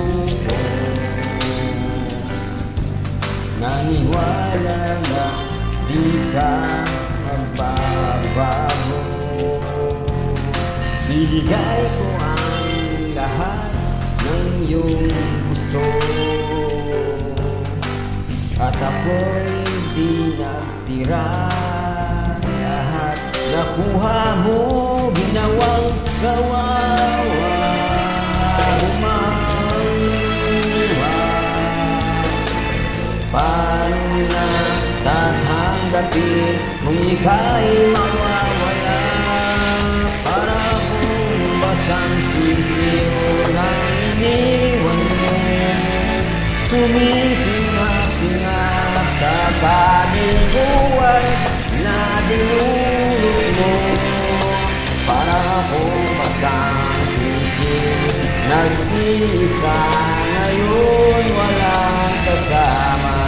puso naniwala na di ka magbabago. Ibigay ko ang lahat ng iyong gusto at ako'y di nagtira. Lahat nakuha mo, ginawang kawawa. Paano na tatanggapin kung ika'y mawawala? Para kung basang sisiyo na iniwan mo, sumisinga-singa sa paliguan na dinulot mo. Para kung basang sisiyo nag-iisa ngayon walang kasama.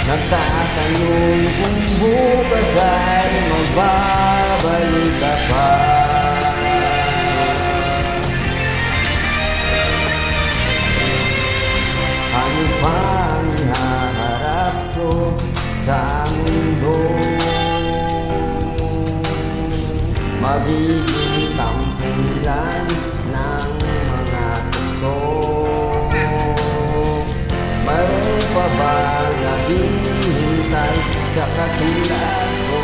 Nagtatanong kung bukas ay magbabalik ka pa. Ano pa ang haharap ko sa mundo? Magiging tampulan ng mga tukso. Mayroon pa ba naghihintay sa katulad ko?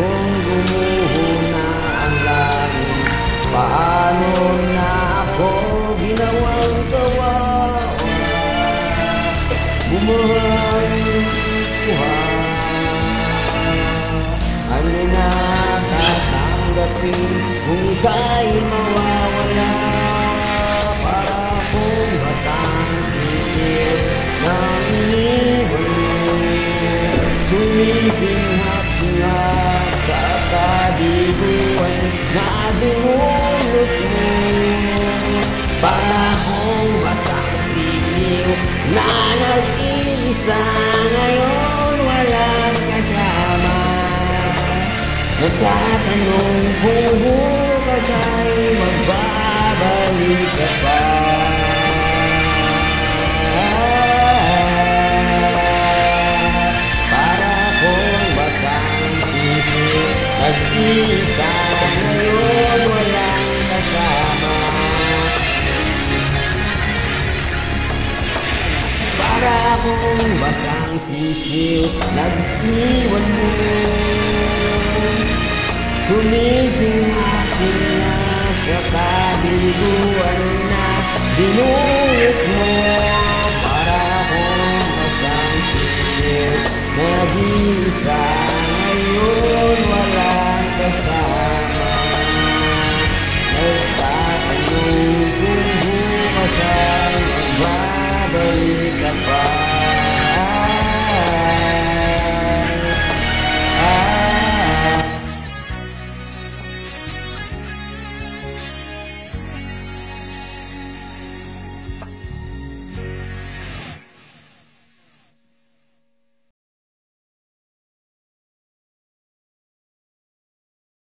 Kung gumuho na ang langit, paano na ako ginawang kawawa? Bumahal buhay, ano na tatanggapin kung ika'y mawawala? Para kung basang sisiyo ng iniwan mo, sumisinghap-singhap sa kaliguan na dinulot mo. Para kung basang sisiyo na nag-iisa ngayon walang kasama. Nagtatanong kung bukas ay magbabalik ka pa. Para kung basang sisiyo nag-iisa ngayon walang kasama. Para kung basang sisiyo nag-iwan mo, sumisinghap-singhap sa kaliguan na dinulot mo. Para kung basang sisiyo nag-iisa ngayon walang kasama. Nagtatanong kung bukas ay magbabalik ka pa.